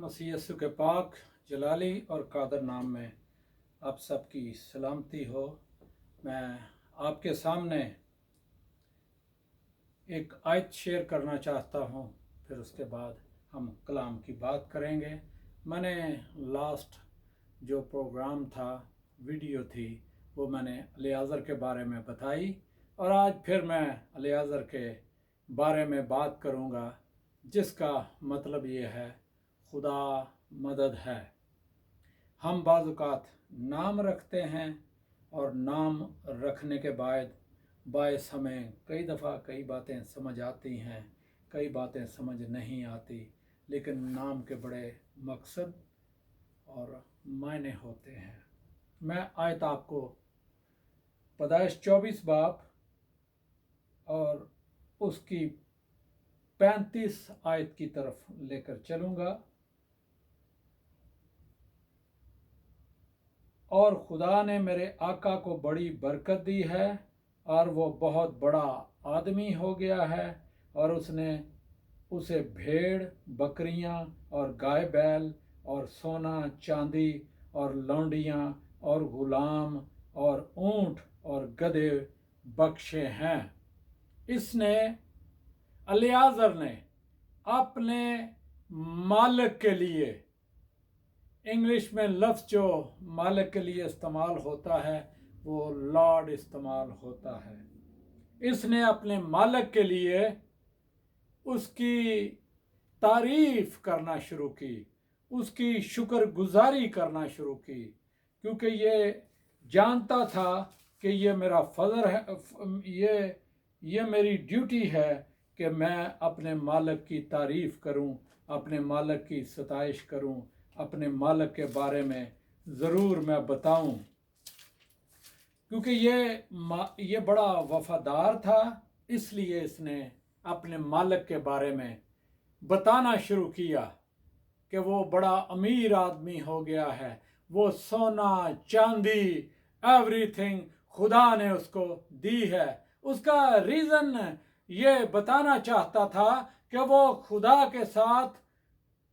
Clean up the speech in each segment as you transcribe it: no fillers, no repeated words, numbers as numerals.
मसीह यीशु के पाक जलाली और कादर नाम में आप सबकी सलामती हो। मैं आपके सामने एक आयत शेयर करना चाहता हूँ, फिर उसके बाद हम कलाम की बात करेंगे। मैंने लास्ट जो प्रोग्राम था, वीडियो थी, वो मैंने एलियाज़र के बारे में बताई और आज फिर मैं एलियाज़र के बारे में बात करूँगा, जिसका मतलब ये है खुदा मदद है। हम बाज़ औक़ात नाम रखते हैं और नाम रखने के बाद बायस हमें कई दफ़ा कई बातें समझ आती हैं, कई बातें समझ नहीं आती, लेकिन नाम के बड़े मकसद और मायने होते हैं। मैं आयत आपको पैदाइश 24 बाब और उसकी 35 आयत की तरफ लेकर चलूँगा। और खुदा ने मेरे आका को बड़ी बरकत दी है और वो बहुत बड़ा आदमी हो गया है, और उसने उसे भेड़, बकरियां और गाय बैल और सोना चांदी और लौंडियां और गुलाम और ऊंट और गधे बख्शे हैं। इसने एलियाज़र ने अपने मालिक के लिए, इंग्लिश में लफ्ज़ जो मालिक के लिए इस्तेमाल होता है वो लॉर्ड इस्तेमाल होता है। इसने अपने मालिक के लिए उसकी तारीफ़ करना शुरू की, उसकी शुक्रगुजारी करना शुरू की, क्योंकि ये जानता था कि ये मेरा फजर है, ये मेरी ड्यूटी है कि मैं अपने मालिक की तारीफ़ करूं, अपने मालिक की सताइश करूं, अपने मालिक के बारे में ज़रूर मैं बताऊं, क्योंकि ये बड़ा वफादार था। इसलिए इसने अपने मालिक के बारे में बताना शुरू किया कि वो बड़ा अमीर आदमी हो गया है, वो सोना चांदी एवरीथिंग खुदा ने उसको दी है। उसका रीज़न ये बताना चाहता था कि वो खुदा के साथ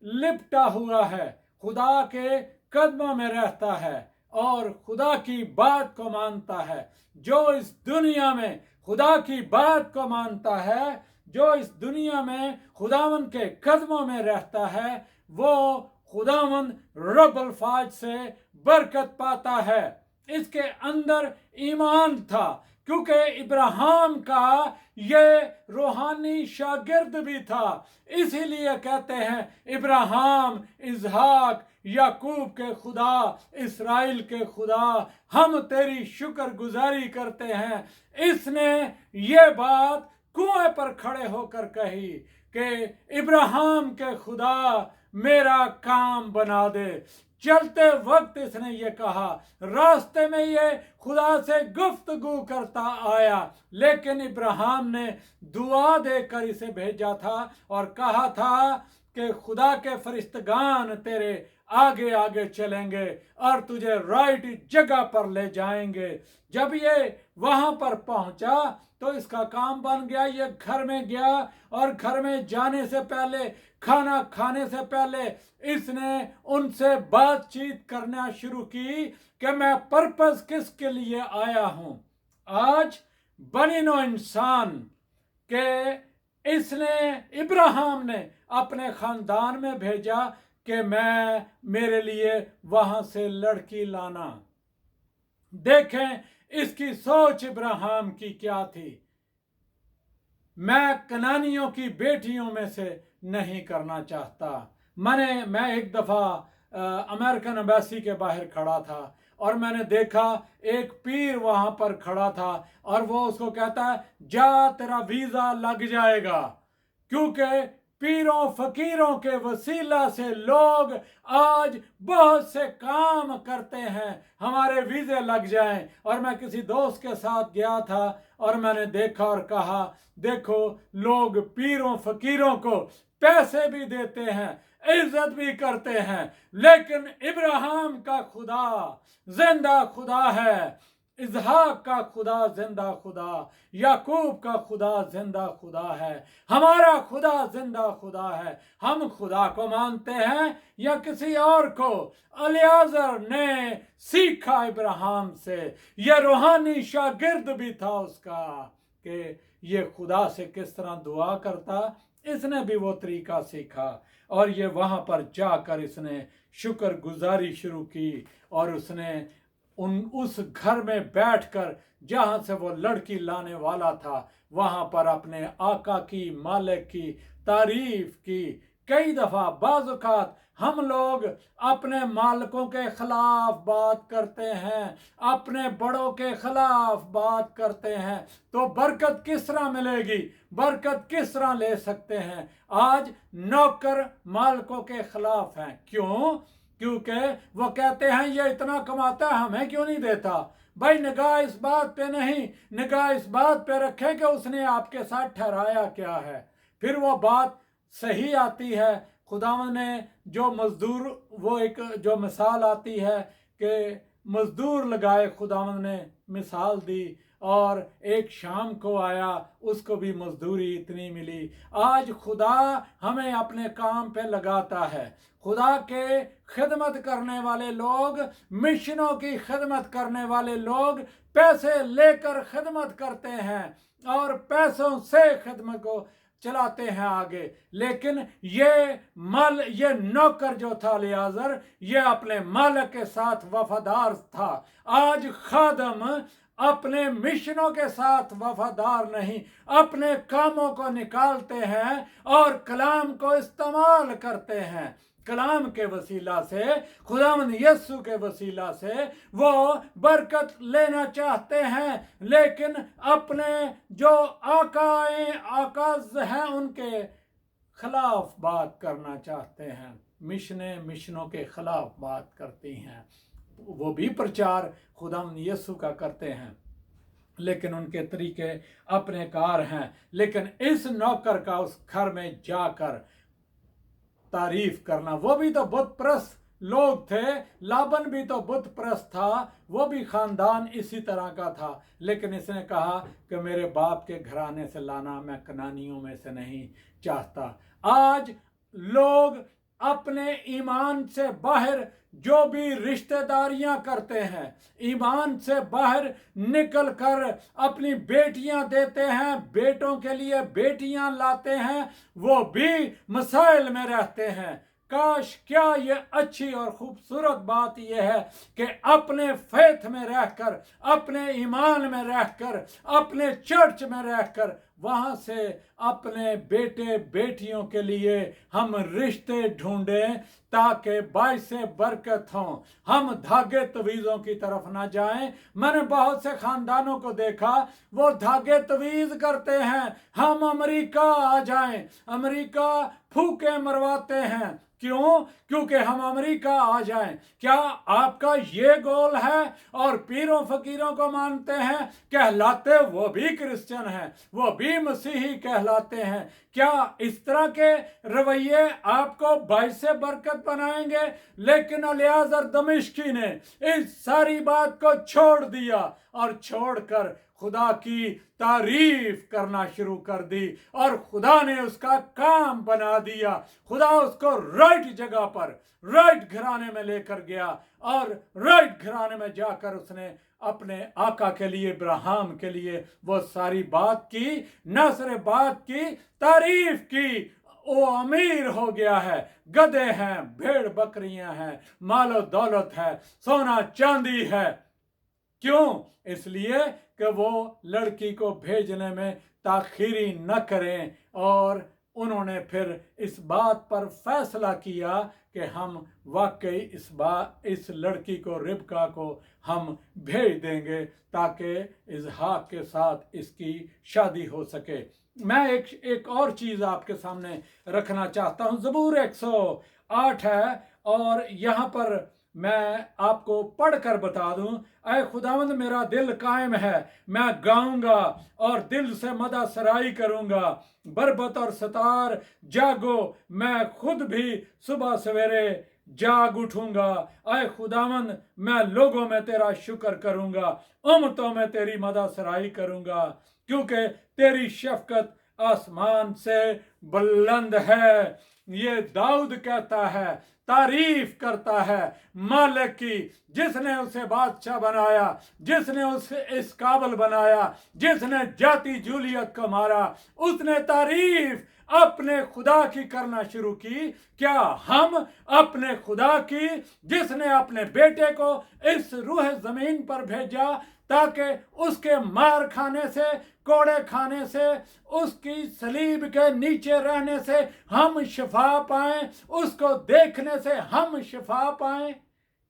लिपटा हुआ है, खुदा के कदमों में रहता है और खुदा की बात को मानता है। जो इस दुनिया में खुदा की बात को मानता है, जो इस दुनिया में खुदावन के कदमों में रहता है, वो खुदावन रब अल्फाज से बरकत पाता है। इसके अंदर ईमान था, क्योंकि इब्राहिम का ये रूहानी शागिर्द भी था। इसीलिए कहते हैं इब्राहिम, इसहाक, याकूब के खुदा, इस्राएल के खुदा, हम तेरी शुक्रगुजारी करते हैं। इसने ये बात कुएं पर खड़े होकर कही कि इब्राहिम के खुदा मेरा काम बना दे। चलते वक्त इसने ये कहा, रास्ते में ये खुदा से गुफ्तगू करता आया, लेकिन इब्राहिम ने दुआ देकर इसे भेजा था और कहा था कि खुदा के फरिश्तगान तेरे आगे आगे चलेंगे और तुझे राइट जगह पर ले जाएंगे। जब ये वहां पर पहुंचा तो इसका काम बन गया। ये घर में गया और घर में जाने से पहले, खाना खाने से पहले इसने उनसे बातचीत करना शुरू की कि मैं पर्पस किसके लिए आया हूं। आज बनी नो इंसान के इसने, इब्राहिम ने अपने खानदान में भेजा कि मैं मेरे लिए वहां से लड़की लाना। देखें इसकी सोच इब्राहिम की क्या थी। मैं कनानियों की बेटियों में से नहीं करना चाहता। मैं एक दफ़ा अमेरिकन एम्बेसी के बाहर खड़ा था और मैंने देखा एक पीर वहां पर खड़ा था और वो उसको कहता है, जा तेरा वीज़ा लग जाएगा। क्योंकि पीरों फकीरों के वसीला से लोग आज बहुत से काम करते हैं, हमारे वीज़े लग जाएं। और मैं किसी दोस्त के साथ गया था और मैंने देखा और कहा, देखो लोग पीरों फकीरों को पैसे भी देते हैं, इज्जत भी करते हैं, लेकिन इब्राहिम का खुदा जिंदा खुदा है। इसहाक का खुदा जिंदा खुदा, याकूब का खुदा जिंदा खुदा है, हमारा खुदा जिंदा खुदा है। हम खुदा को मानते हैं या किसी और को? अलियाजर ने सीखा इब्राहिम से, यह रूहानी शागिर्द भी था उसका कि ये खुदा से किस तरह दुआ करता, इसने भी वो तरीका सीखा और ये वहां पर जाकर इसने शुक्र गुजारी शुरू की और उसने उस घर में बैठकर जहां से वो लड़की लाने वाला था वहां पर अपने आका की, मालिक की तारीफ की। कई दफा बाज़-औक़ात हम लोग अपने मालिकों के खिलाफ बात करते हैं, अपने बड़ों के खिलाफ बात करते हैं, तो बरकत किस तरह मिलेगी, बरकत किस तरह ले सकते हैं? आज नौकर मालिकों के खिलाफ हैं। क्यों? क्योंकि वो कहते हैं ये इतना कमाता है, हमें क्यों नहीं देता? भाई निगाह इस बात पे नहीं, निगाह इस बात पे रखें कि उसने आपके साथ ठहराया क्या है। फिर वो बात सही आती है। खुदावंद ने जो मजदूर, वो एक जो मिसाल आती है कि मजदूर लगाए, खुदावंद ने मिसाल दी और एक शाम को आया, उसको भी मजदूरी इतनी मिली। आज खुदा हमें अपने काम पे लगाता है। खुदा के खिदमत करने वाले लोग, मिशनों की खिदमत करने वाले लोग पैसे लेकर खिदमत करते हैं और पैसों से खिदमत को चलाते हैं आगे। लेकिन ये नौकर जो था अलियाजर, ये अपने मालिक के साथ वफादार था। आज खादम अपने मिशनों के साथ वफादार नहीं, अपने कामों को निकालते हैं और कलाम को इस्तेमाल करते हैं। कलाम के वसीला से, खुदावंद यीशु के वसीला से वो बरकत लेना चाहते हैं, लेकिन अपने जो आकाज हैं उनके खिलाफ बात करना चाहते हैं। मिशनों के खिलाफ बात करती हैं। वो भी प्रचार खुदावंद यीशु का करते हैं, लेकिन उनके तरीके अपने कार हैं। लेकिन इस नौकर का उस घर में जाकर तारीफ करना, वो भी तो बुत परस्त लोग थे, लाबन भी तो बुत परस्त था, वो भी खानदान इसी तरह का था। लेकिन इसने कहा कि मेरे बाप के घराने से लाना मैं कनानियों में से नहीं चाहता। आज लोग अपने ईमान से बाहर जो भी रिश्तेदारियां करते हैं, ईमान से बाहर निकल कर अपनी बेटियां देते हैं, बेटों के लिए बेटियां लाते हैं, वो भी मसाइल में रहते हैं। काश, क्या ये अच्छी और खूबसूरत बात यह है कि अपने फेथ में रहकर, अपने ईमान में रहकर, अपने चर्च में रहकर वहां से अपने बेटे बेटियों के लिए हम रिश्ते ढूंढें ताकि बाइस बरकत हों। हम धागे तवीज़ों की तरफ ना जाएं। मैंने बहुत से खानदानों को देखा, वो धागे तवीज़ करते हैं, हम अमेरिका आ जाएं, अमेरिका फूके मरवाते हैं। क्यों? क्योंकि हम अमेरिका आ जाएं। क्या आपका ये गोल है? और पीरों फकीरों को मानते हैं, कहलाते वो भी क्रिश्चियन हैं, वो भी मसीही कहलाते हैं। क्या इस तरह के रवैये आपको बाइस बरकत बनाएंगे? लेकिन अलियाजर दमिश्की ने इस सारी बात को छोड़ दिया और छोड़कर खुदा की तारीफ करना शुरू कर दी और खुदा ने उसका काम बना दिया। खुदा उसको राइट जगह पर, राइट घराने में लेकर गया और राइट घराने में जाकर उसने अपने आका के लिए, इब्राहिम के लिए वो सारी बात की, न सिर्फ बात की, तारीफ की। वो अमीर हो गया है, गधे हैं, भेड़ बकरियां हैं, मालो दौलत है, सोना चांदी है। क्यों? इसलिए कि वो लड़की को भेजने में ताखीरी न करें। और उन्होंने फिर इस बात पर फैसला किया कि हम वाकई इस लड़की को, रिबका को हम भेज देंगे ताकि इसहाक के साथ इसकी शादी हो सके। मैं एक और चीज़ आपके सामने रखना चाहता हूँ। ज़बूर 108 है और यहाँ पर मैं आपको पढ़कर बता दूं, ऐ खुदावंद मेरा दिल कायम है, मैं गाऊंगा और दिल से मदा सराई करूंगा। बरबत और सतार जागो, मैं खुद भी सुबह सवेरे जाग उठूंगा। आए खुदावंद, मैं लोगों में तेरा शुक्र करूंगा, उम्मतों में तेरी मदद सराही करूंगा, क्योंकि तेरी शफकत आसमान से बुलंद है। ये दाऊद कहता है, तारीफ करता है मालिक की, जिसने उसे बादशाह बनाया, जिसने उसे इस काबिल बनाया, जिसने जाति जूलियत को मारा, उसने तारीफ अपने खुदा की करना शुरू की। क्या हम अपने खुदा की, जिसने अपने बेटे को इस रूह जमीन पर भेजा ताकि उसके मार खाने से, कोड़े खाने से, उसकी सलीब के नीचे रहने से हम शिफा पाएं, उसको देखने से हम शिफा पाएं,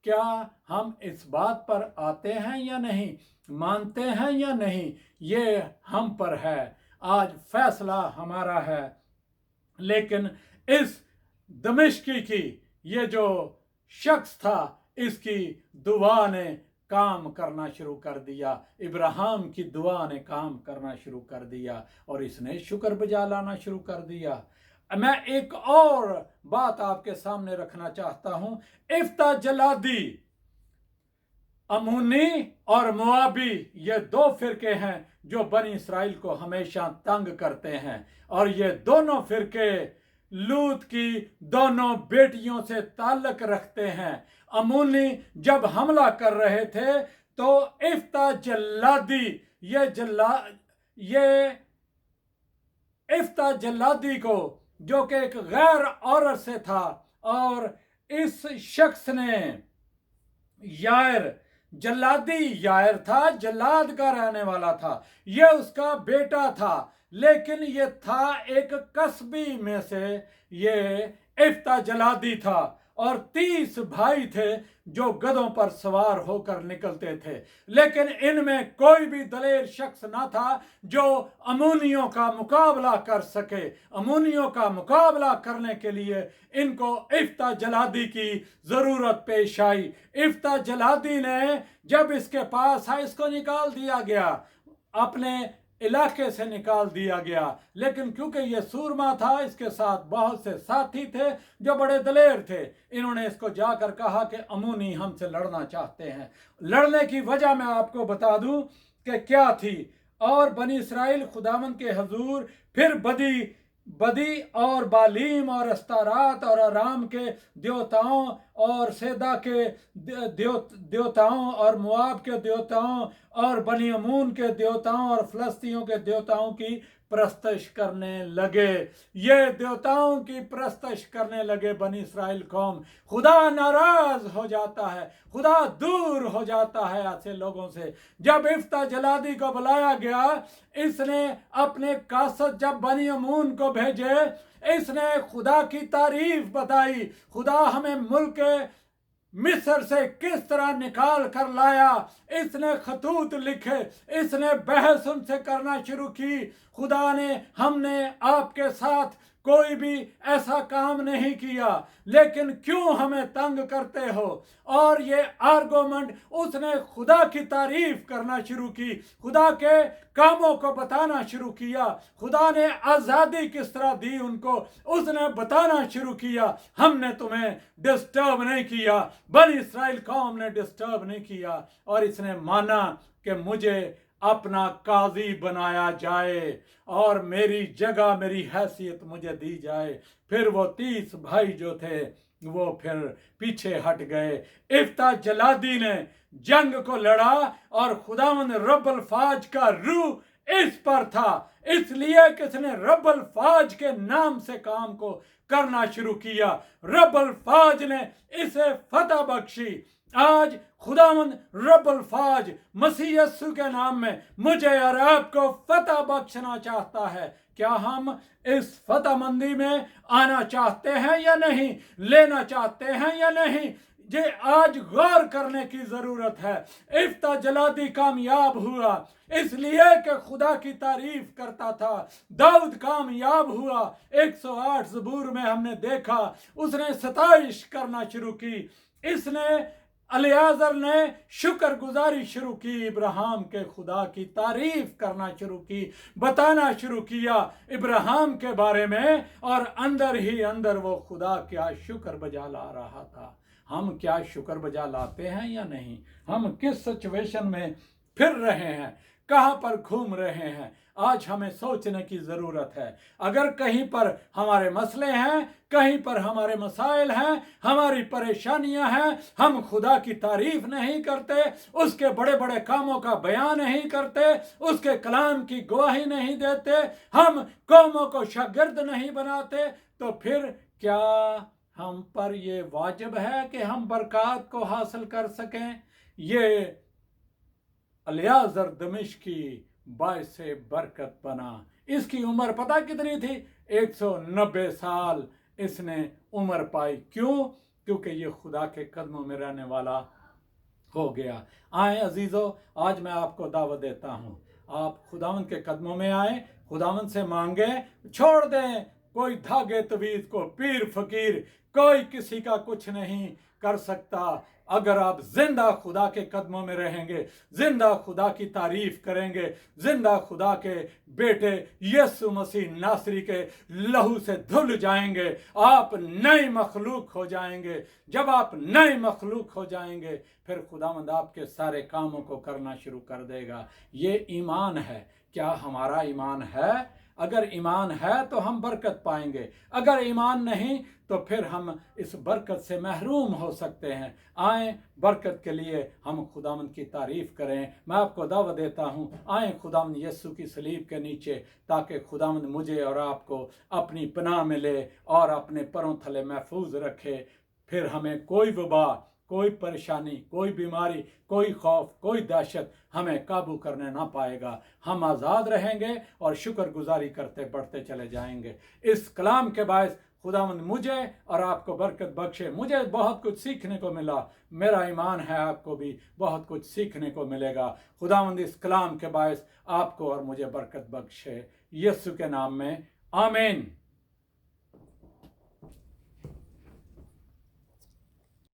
क्या हम इस बात पर आते हैं या नहीं, मानते हैं या नहीं, ये हम पर है। आज फैसला हमारा है। लेकिन इस दमिश्की की ये जो शख्स था, इसकी दुआ ने काम करना शुरू कर दिया, इब्राहिम की दुआ ने काम करना शुरू कर दिया और इसने शुक्र बजा लाना शुरू कर दिया। मैं एक और बात आपके सामने रखना चाहता हूं। इफ्ता जलादी, अमूनी और मुआबी, ये दो फिरके हैं जो बनी इसराइल को हमेशा तंग करते हैं, और ये दोनों फिरके लूत की दोनों बेटियों से ताल्लुक रखते हैं। अमूनी जब हमला कर रहे थे तो इफ्ता जल्लादी, ये इफ्ता जल्लादी को, जो कि एक गैर औरत से था, और इस शख्स ने यायर, जल्लादी यायर था, जल्लाद का रहने वाला था, यह उसका बेटा था, लेकिन ये था एक कस्बी में से, ये इफ्ता जलादी था, और 30 भाई थे जो गधों पर सवार होकर निकलते थे, लेकिन इनमें कोई भी दलेर शख्स ना था जो अमूनियों का मुकाबला कर सके। अमूनियों का मुकाबला करने के लिए इनको इफ्ता जलादी की जरूरत पेश आई। इफ्ता जलादी ने जब इसके पास आया, इसको निकाल दिया गया, अपने इलाके से निकाल दिया गया, लेकिन क्योंकि ये सूरमा था, इसके साथ बहुत से साथी थे जो बड़े दलेर थे, इन्होंने इसको जाकर कहा कि अमूनी हमसे लड़ना चाहते हैं। लड़ने की वजह मैं आपको बता दूं कि क्या थी। और बनी इसराइल खुदावंद के हजूर फिर बदी और बालीम और अस्तारात और आराम के देवताओं और सेदा के देवताओं और मुआब के देवताओं और बनी अमून के देवताओं और फलस्तियों के देवताओं की प्रस्तश करने लगे। ये देवताओं की प्रस्तश करने लगे बनी इसराइल कौम। खुदा नाराज हो जाता है, खुदा दूर हो जाता है ऐसे लोगों से। जब इफ्ता जलादी को बुलाया गया, इसने अपने कासद जब बनी अमून को भेजे, इसने खुदा की तारीफ बताई, खुदा हमें मुल्क मिस्र से किस तरह निकाल कर लाया। इसने खतूत लिखे, इसने बहस उनसे करना शुरू की। खुदा ने, हमने आपके साथ कोई भी ऐसा काम नहीं किया, लेकिन क्यों हमें तंग करते हो। और ये आर्गुमेंट, उसने खुदा की तारीफ करना शुरू की, खुदा के कामों को बताना शुरू किया, खुदा ने आज़ादी किस तरह दी उनको, उसने बताना शुरू किया। हमने तुम्हें डिस्टर्ब नहीं किया, बनी इसराइल कौम ने डिस्टर्ब नहीं किया, और इसने माना कि मुझे अपना काजी बनाया जाए और मेरी जगह, मेरी हैसियत मुझे दी जाए। फिर वो 30 भाई जो थे वो फिर पीछे हट गए। इफ्ता जलादी ने जंग को लड़ा और खुदावंद रब्बुल फाज का रूह इस पर था, इसलिए किसने रब्बुल फाज के नाम से काम को करना शुरू किया। रब्बुल फाज ने इसे फतह बख्शी। आज खुदावंद रब्बुल फाज मसीह यस्सु के नाम में मुझे और आपको फतह बख्शना चाहता है। क्या हम इस फतह मंदी में आना चाहते हैं या नहीं, लेना चाहते हैं या नहीं, ये आज गौर करने की जरूरत है। इफ्ता जलादी कामयाब हुआ इसलिए कि खुदा की तारीफ करता था। दाऊद कामयाब हुआ, 108 ज़बूर में हमने देखा उसने सताइश करना शुरू की। इसने अलियाज़र ने शुक्रगुजारी शुरू की, इब्राहिम के खुदा की तारीफ करना शुरू की, बताना शुरू किया इब्राहिम के बारे में, और अंदर ही अंदर वो खुदा क्या शुक्र बजा ला रहा था। हम क्या शुक्र बजा लाते हैं या नहीं? हम किस सिचुएशन में फिर रहे हैं, कहाँ पर घूम रहे हैं, आज हमें सोचने की ज़रूरत है। अगर कहीं पर हमारे मसले हैं, कहीं पर हमारे मसाइल हैं, हमारी परेशानियां हैं, हम खुदा की तारीफ नहीं करते, उसके बड़े बड़े कामों का बयान नहीं करते, उसके कलाम की गवाही नहीं देते, हम कौमों को शागिर्द नहीं बनाते, तो फिर क्या हम पर ये वाजिब है कि हम बरकत को हासिल कर सकें? ये अलियाज़र दमिश्की बायस बरकत बना। इसकी उम्र पता कितनी थी? 190 साल इसने उम्र पाई। क्यों? क्योंकि ये खुदा के कदमों में रहने वाला हो गया। आए अजीज़ों, आज मैं आपको दावत देता हूँ, आप खुदावंद के कदमों में आए, खुदावंद से मांगे, छोड़ दें कोई धागे तवीज़ को, पीर फकीर कोई किसी का कुछ नहीं कर सकता। अगर आप जिंदा खुदा के कदमों में रहेंगे, जिंदा खुदा की तारीफ करेंगे, जिंदा खुदा के बेटे यीशु मसीह नासरी के लहू से धुल जाएंगे, आप नई मखलूक हो जाएंगे। जब आप नई मखलूक हो जाएंगे, फिर खुदावंद आपके सारे कामों को करना शुरू कर देगा। ये ईमान है। क्या हमारा ईमान है? अगर ईमान है तो हम बरकत पाएंगे, अगर ईमान नहीं तो फिर हम इस बरकत से महरूम हो सकते हैं। आए बरकत के लिए हम खुदावंद की तारीफ करें। मैं आपको दावत देता हूँ, आए खुदावंद यीशु की सलीब के नीचे, ताकि खुदावंद मुझे और आपको अपनी पनाह में ले और अपने परों थले महफूज रखे। फिर हमें कोई वबा, कोई परेशानी, कोई बीमारी, कोई खौफ, कोई दहशत हमें काबू करने ना पाएगा। हम आज़ाद रहेंगे और शुक्रगुजारी करते बढ़ते चले जाएंगे। इस कलाम के बायस खुदावंद मुझे और आपको बरकत बख्शे। मुझे बहुत कुछ सीखने को मिला, मेरा ईमान है आपको भी बहुत कुछ सीखने को मिलेगा। खुदावंद इस कलाम के बायस आपको और मुझे बरकत बख्शे, यीशु के नाम में, आमीन।